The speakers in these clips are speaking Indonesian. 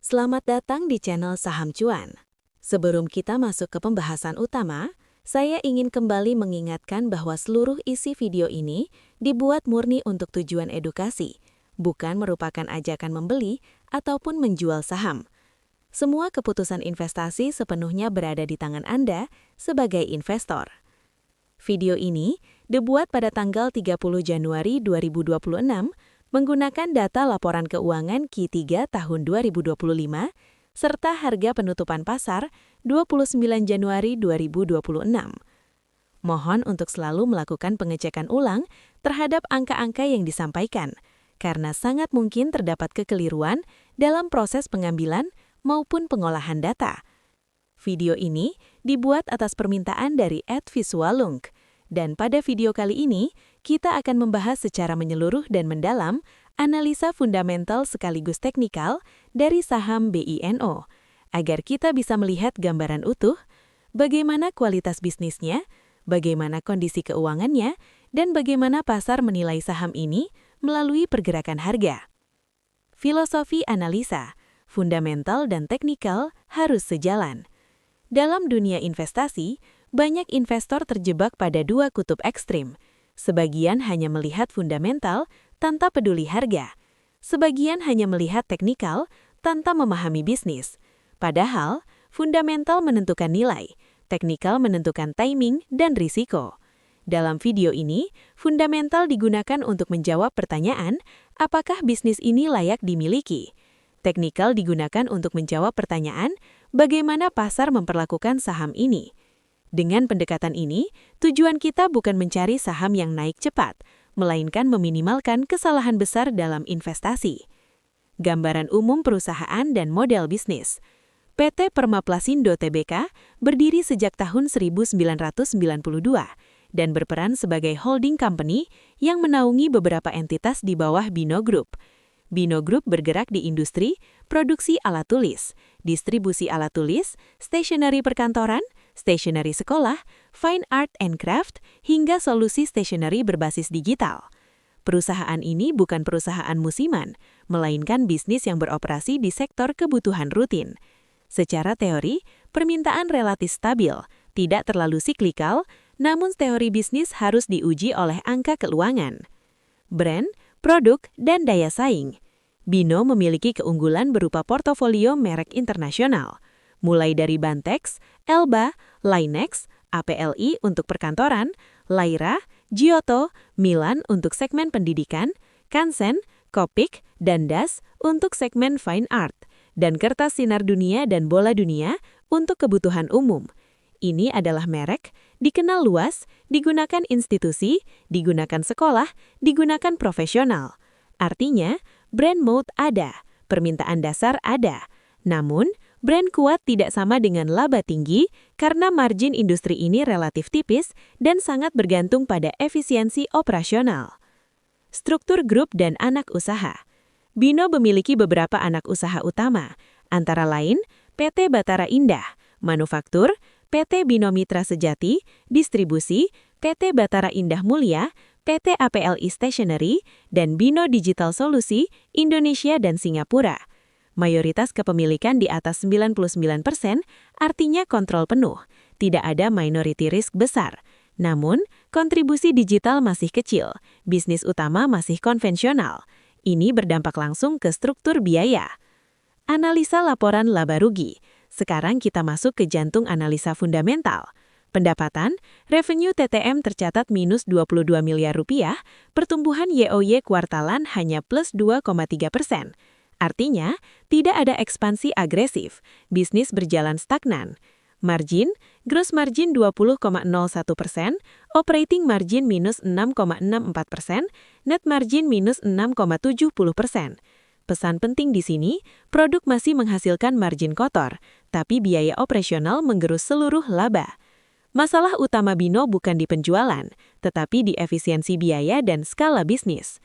Selamat datang di channel Saham Cuan. Sebelum kita masuk ke pembahasan utama, saya ingin kembali mengingatkan bahwa seluruh isi video ini dibuat murni untuk tujuan edukasi, bukan merupakan ajakan membeli ataupun menjual saham. Semua keputusan investasi sepenuhnya berada di tangan Anda sebagai investor. Video ini dibuat pada tanggal 30 Januari 2026 menggunakan data laporan keuangan Q3 tahun 2025 serta harga penutupan pasar 29 Januari 2026. Mohon untuk selalu melakukan pengecekan ulang terhadap angka-angka yang disampaikan, karena sangat mungkin terdapat kekeliruan dalam proses pengambilan maupun pengolahan data. Video ini dibuat atas permintaan dari @visualung, dan pada video kali ini kita akan membahas secara menyeluruh dan mendalam analisa fundamental sekaligus teknikal dari saham BINO, agar kita bisa melihat gambaran utuh, bagaimana kualitas bisnisnya, bagaimana kondisi keuangannya, dan bagaimana pasar menilai saham ini melalui pergerakan harga. Filosofi analisa, fundamental dan teknikal harus sejalan. Dalam dunia investasi, banyak investor terjebak pada dua kutub ekstrim. Sebagian hanya melihat fundamental tanpa peduli harga. Sebagian hanya melihat teknikal tanpa memahami bisnis. Padahal, fundamental menentukan nilai, teknikal menentukan timing dan risiko. Dalam video ini, fundamental digunakan untuk menjawab pertanyaan, apakah bisnis ini layak dimiliki? Teknikal digunakan untuk menjawab pertanyaan, bagaimana pasar memperlakukan saham ini? Dengan pendekatan ini, tujuan kita bukan mencari saham yang naik cepat, melainkan meminimalkan kesalahan besar dalam investasi. Gambaran umum perusahaan dan model bisnis. PT Permaplasindo Tbk berdiri sejak tahun 1992 dan berperan sebagai holding company yang menaungi beberapa entitas di bawah Bino Group. Bino Group bergerak di industri, produksi alat tulis, distribusi alat tulis, stationery perkantoran, stationery sekolah, fine art and craft, hingga solusi stationery berbasis digital. Perusahaan ini bukan perusahaan musiman, melainkan bisnis yang beroperasi di sektor kebutuhan rutin. Secara teori, permintaan relatif stabil, tidak terlalu siklikal, namun teori bisnis harus diuji oleh angka keuangan. Brand, produk, dan daya saing. Bino memiliki keunggulan berupa portofolio merek internasional, mulai dari Bantex, Elba, Linex, APLI untuk perkantoran, Lyra, Giotto, Milan untuk segmen pendidikan, Kansen, Copic, dan Das untuk segmen fine art, dan Kertas Sinar Dunia dan Bola Dunia untuk kebutuhan umum. Ini adalah merek, dikenal luas, digunakan institusi, digunakan sekolah, digunakan profesional. Artinya, brand mode ada, permintaan dasar ada. Namun, brand kuat tidak sama dengan laba tinggi karena margin industri ini relatif tipis dan sangat bergantung pada efisiensi operasional. Struktur grup dan anak usaha. Bino memiliki beberapa anak usaha utama, antara lain PT Batara Indah, manufaktur, PT Bino Mitra Sejati, distribusi, PT Batara Indah Mulia, PT APLI Stationery, dan Bino Digital Solusi, Indonesia dan Singapura. Mayoritas kepemilikan di atas 99%, artinya kontrol penuh. Tidak ada minority risk besar. Namun, kontribusi digital masih kecil, bisnis utama masih konvensional. Ini berdampak langsung ke struktur biaya. Analisa laporan laba rugi. Sekarang kita masuk ke jantung analisa fundamental. Pendapatan, revenue TTM tercatat minus 22 miliar rupiah, pertumbuhan YoY kuartalan hanya plus 2,3%. Artinya, tidak ada ekspansi agresif, bisnis berjalan stagnan. Margin, gross margin 20,01%, operating margin minus 6,64%, net margin minus 6,70%. Pesan penting di sini, produk masih menghasilkan margin kotor, tapi biaya operasional menggerus seluruh laba. Masalah utama Bino bukan di penjualan, tetapi di efisiensi biaya dan skala bisnis.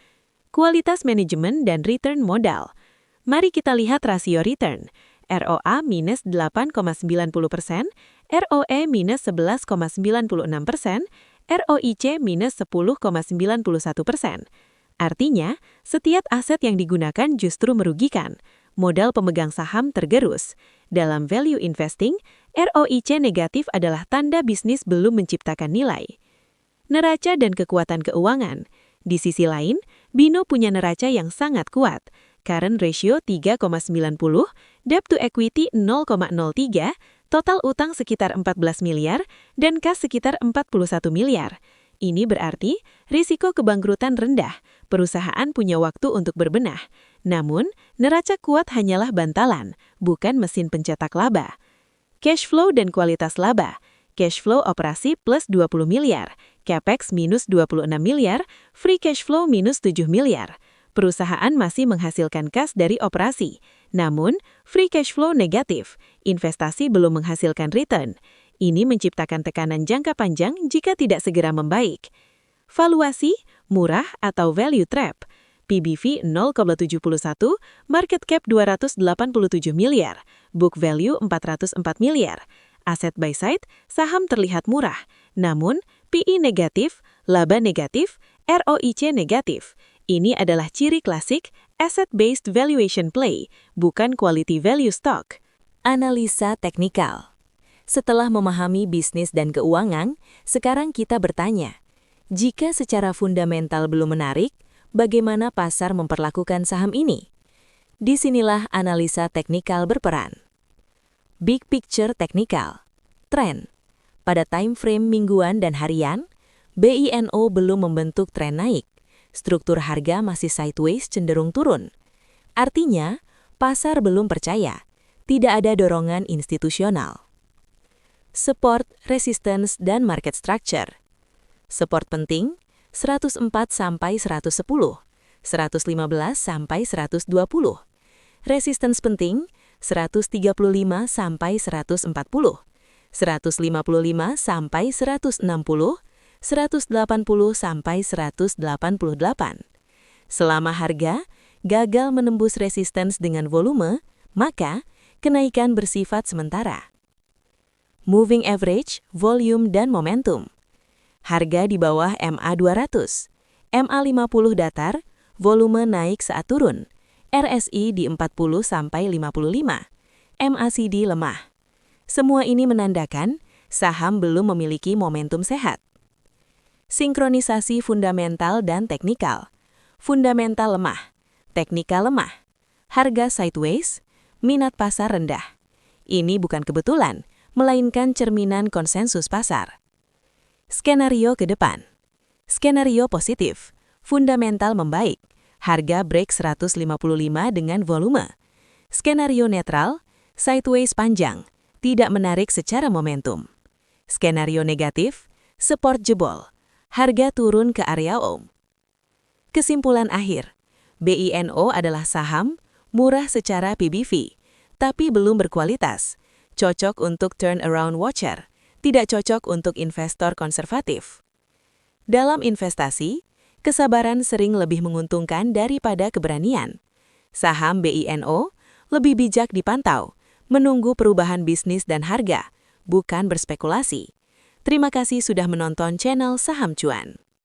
Kualitas manajemen dan return modal. Mari kita lihat rasio return. ROA minus 8,90%, ROE minus 11,96%, ROIC minus 10,91%. Artinya, setiap aset yang digunakan justru merugikan. modal pemegang saham tergerus. Dalam value investing, ROIC negatif adalah tanda bisnis belum menciptakan nilai. Neraca dan kekuatan keuangan. Di sisi lain, Bino punya neraca yang sangat kuat. Current ratio 3,90, debt to equity 0,03, total utang sekitar 14 miliar, dan kas sekitar 41 miliar. Ini berarti risiko kebangkrutan rendah, perusahaan punya waktu untuk berbenah. Namun, neraca kuat hanyalah bantalan, bukan mesin pencetak laba. Cash flow dan kualitas laba. Cash flow operasi plus 20 miliar, capex minus 26 miliar, free cash flow minus 7 miliar. Perusahaan masih menghasilkan kas dari operasi, namun free cash flow negatif, investasi belum menghasilkan return. Ini menciptakan tekanan jangka panjang jika tidak segera membaik. Valuasi, murah atau value trap. PBV 0,71, market cap 287 miliar, book value 404 miliar. Aset buy side, saham terlihat murah, namun PE negatif, laba negatif, ROIC negatif. Ini adalah ciri klasik asset-based valuation play, bukan quality value stock. Analisa teknikal. Setelah memahami bisnis dan keuangan, sekarang kita bertanya, jika secara fundamental belum menarik, bagaimana pasar memperlakukan saham ini? Disinilah analisa teknikal berperan. Big picture teknikal. Tren. Pada time frame mingguan dan harian, BINO belum membentuk tren naik. Struktur harga masih sideways cenderung turun. Artinya, pasar belum percaya, tidak ada dorongan institusional. Support, resistance, dan market structure. Support penting, 104 sampai 110, 115 sampai 120. Resistance penting, 135 sampai 140, 155 sampai 160, 180 sampai 188. Selama harga gagal menembus resistance dengan volume, maka kenaikan bersifat sementara. Moving average, volume, dan momentum. Harga di bawah MA200, MA50 datar, volume naik saat turun, RSI di 40 sampai 55, MACD lemah. Semua ini menandakan saham belum memiliki momentum sehat. Sinkronisasi fundamental dan teknikal. Fundamental lemah, teknikal lemah. Harga sideways, minat pasar rendah. Ini bukan kebetulan, melainkan cerminan konsensus pasar. Skenario ke depan. Skenario positif, fundamental membaik. Harga break 155 dengan volume. Skenario netral, sideways panjang, tidak menarik secara momentum. Skenario negatif, support jebol. Harga turun ke area OM. Kesimpulan akhir, BINO adalah saham murah secara PBV, tapi belum berkualitas. Cocok untuk turnaround watcher, tidak cocok untuk investor konservatif. Dalam investasi, kesabaran sering lebih menguntungkan daripada keberanian. Saham BINO lebih bijak dipantau, menunggu perubahan bisnis dan harga, bukan berspekulasi. Terima kasih sudah menonton channel Saham Cuan.